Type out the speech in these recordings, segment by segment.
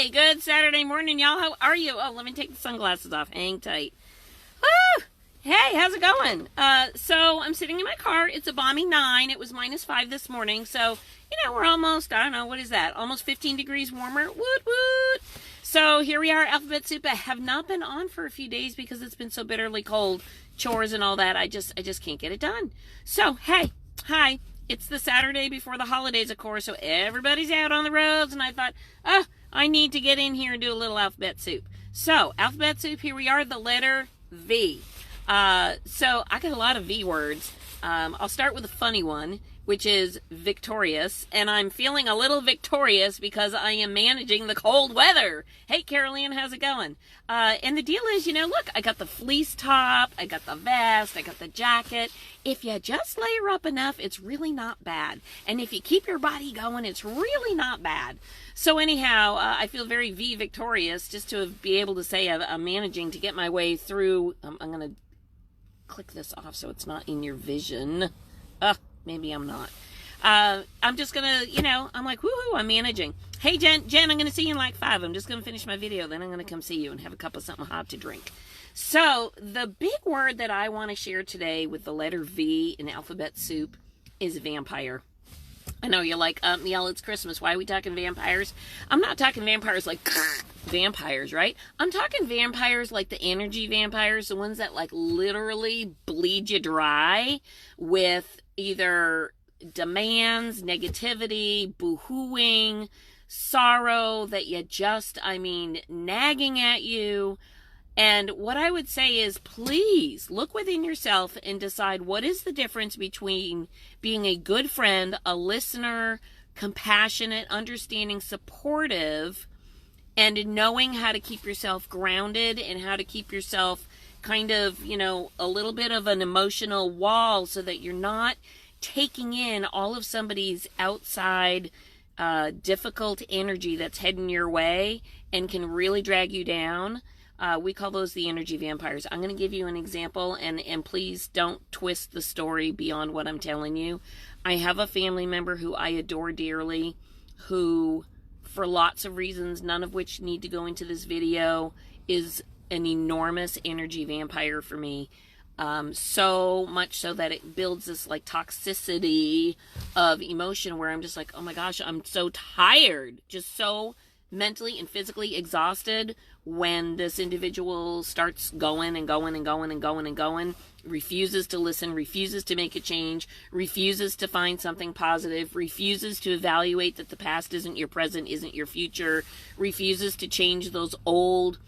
Hey, good Saturday morning, y'all. How are you? Oh, let me take the sunglasses off. Hang tight. Woo! Hey, how's it going? So I'm sitting in my car. It's a balmy 9. It was -5 this morning. So, we're almost, I don't know, what is that? Almost 15 degrees warmer. Woot, woot. So here we are, Alphabet Soup. I have not been on for a few days because it's been so bitterly cold. Chores and all that. I just can't get it done. So, hey, hi. It's the Saturday before the holidays, of course, so everybody's out on the roads, and I thought, I need to get in here and do a little Alphabet Soup. So, Alphabet Soup, here we are, the letter V. So, I got a lot of V words. I'll start with a funny one, which is victorious, and I'm feeling a little victorious because I am managing the cold weather. Hey, Caroline, how's it going? And the deal is, look, I got the fleece top, I got the vest, I got the jacket. If you just layer up enough, it's really not bad. And if you keep your body going, it's really not bad. So anyhow, I feel very victorious just to be able to say I'm managing to get my way through. I'm going to click this off so it's not in your vision. Maybe I'm not. I'm just gonna, I'm like, woohoo, I'm managing. Hey, Jen, I'm gonna see you in like 5. I'm just gonna finish my video, then I'm gonna come see you and have a cup of something hot to drink. So, the big word that I want to share today with the letter V in Alphabet Soup is vampire. I know you're like, Miel, it's Christmas. Why are we talking vampires? I'm not talking vampires like vampires, right? I'm talking vampires like the energy vampires, the ones that like literally bleed you dry with either demands, negativity, boo-hooing, sorrow that you just, nagging at you. And what I would say is, please look within yourself and decide what is the difference between being a good friend, a listener, compassionate, understanding, supportive, and knowing how to keep yourself grounded and how to keep yourself kind of, a little bit of an emotional wall so that you're not taking in all of somebody's outside difficult energy that's heading your way and can really drag you down. We call those the energy vampires. I'm going to give you an example, and please don't twist the story beyond what I'm telling you. I have a family member who I adore dearly, who, for lots of reasons, none of which need to go into this video, is an enormous energy vampire for me. So much so that it builds this like toxicity of emotion where I'm just like, oh my gosh, I'm so tired, just so mentally and physically exhausted when this individual starts going and going and going and going and going, refuses to listen, refuses to make a change, refuses to find something positive, refuses to evaluate that the past isn't your present, isn't your future, refuses to change those old,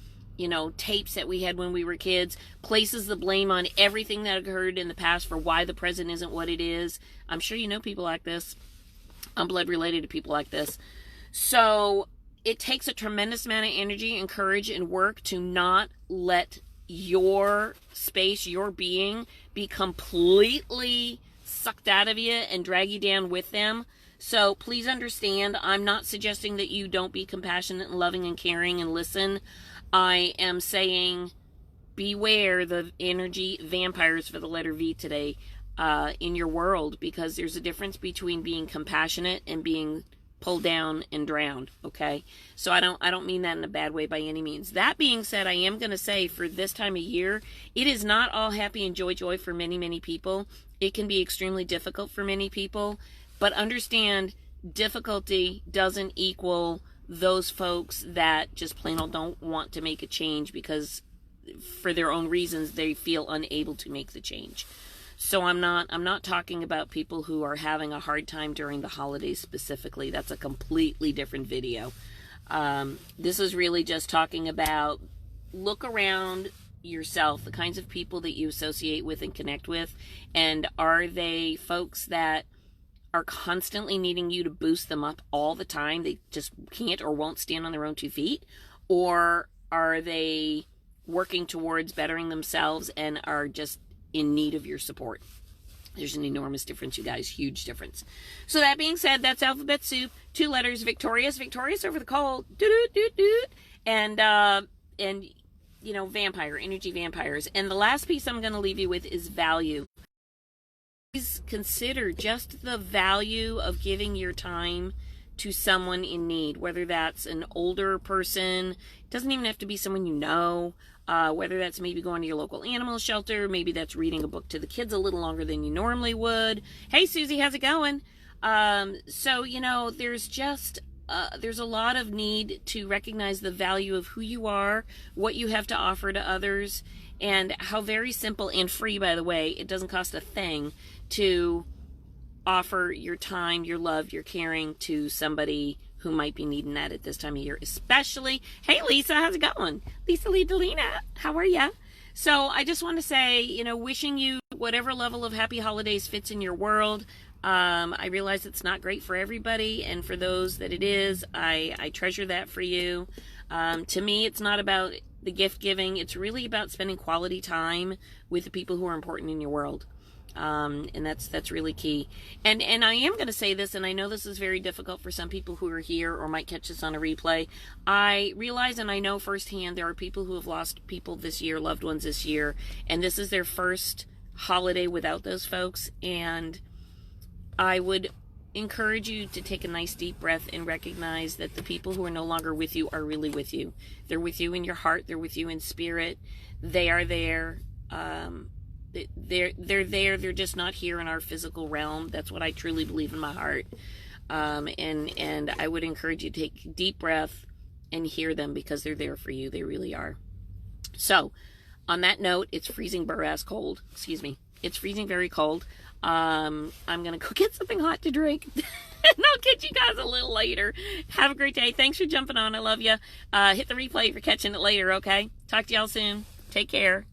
tapes that we had when we were kids, places the blame on everything that occurred in the past for why the present isn't what it is. I'm sure you know people like this. I'm blood related to people like this. So it takes a tremendous amount of energy and courage and work to not let your space, your being, be completely sucked out of you and drag you down with them. So please understand, I'm not suggesting that you don't be compassionate and loving and caring and listen. I am saying beware the energy vampires for the letter V today in your world, because there's a difference between being compassionate and being pulled down and drowned, okay? So I don't mean that in a bad way by any means. That being said, I am going to say for this time of year, it is not all happy and joy for many, many people. It can be extremely difficult for many people, but understand difficulty doesn't equal those folks that just plain old don't want to make a change because for their own reasons they feel unable to make the change. So I'm not talking about people who are having a hard time during the holidays specifically. That's a completely different video. This is really just talking about look around yourself, the kinds of people that you associate with and connect with, and are they folks that are constantly needing you to boost them up all the time? They just can't or won't stand on their own 2 feet? Or are they working towards bettering themselves and are just in need of your support? There's an enormous difference, you guys. Huge difference. So that being said, that's Alphabet Soup. 2 letters, victorious over the cold. And vampire, energy vampires. And the last piece I'm going to leave you with is value. Please consider just the value of giving your time to someone in need, whether that's an older person, it doesn't even have to be someone you know, whether that's maybe going to your local animal shelter, maybe that's reading a book to the kids a little longer than you normally would. Hey, Susie, how's it going? So, you know, there's a lot of need to recognize the value of who you are, what you have to offer to others, and how very simple and free, by the way, it doesn't cost a thing to offer your time, your love, your caring to somebody who might be needing that at this time of year, especially. Hey, Lisa, how's it going? Lisa Lee Delina, how are ya? So I just want to say, you know, wishing you whatever level of happy holidays fits in your world. I realize it's not great for everybody, and for those that it is, I treasure that for you. To me, it's not about the gift giving. It's really about spending quality time with the people who are important in your world. And that's really key. And I am going to say this, and I know this is very difficult for some people who are here or might catch this on a replay. I realize and I know firsthand there are people who have lost people this year, loved ones this year, and this is their first holiday without those folks. And I would encourage you to take a nice deep breath and recognize that the people who are no longer with you are really with you. They're with you in your heart. They're with you in spirit. They are there. They're there. They're just not here in our physical realm. That's what I truly believe in my heart. And I would encourage you to take a deep breath and hear them, because they're there for you. They really are. So on that note, it's freezing burr-ass cold. Excuse me. It's freezing very cold. I'm going to go get something hot to drink. And I'll catch you guys a little later. Have a great day. Thanks for jumping on. I love you. Hit the replay if you're catching it later, okay? Talk to y'all soon. Take care.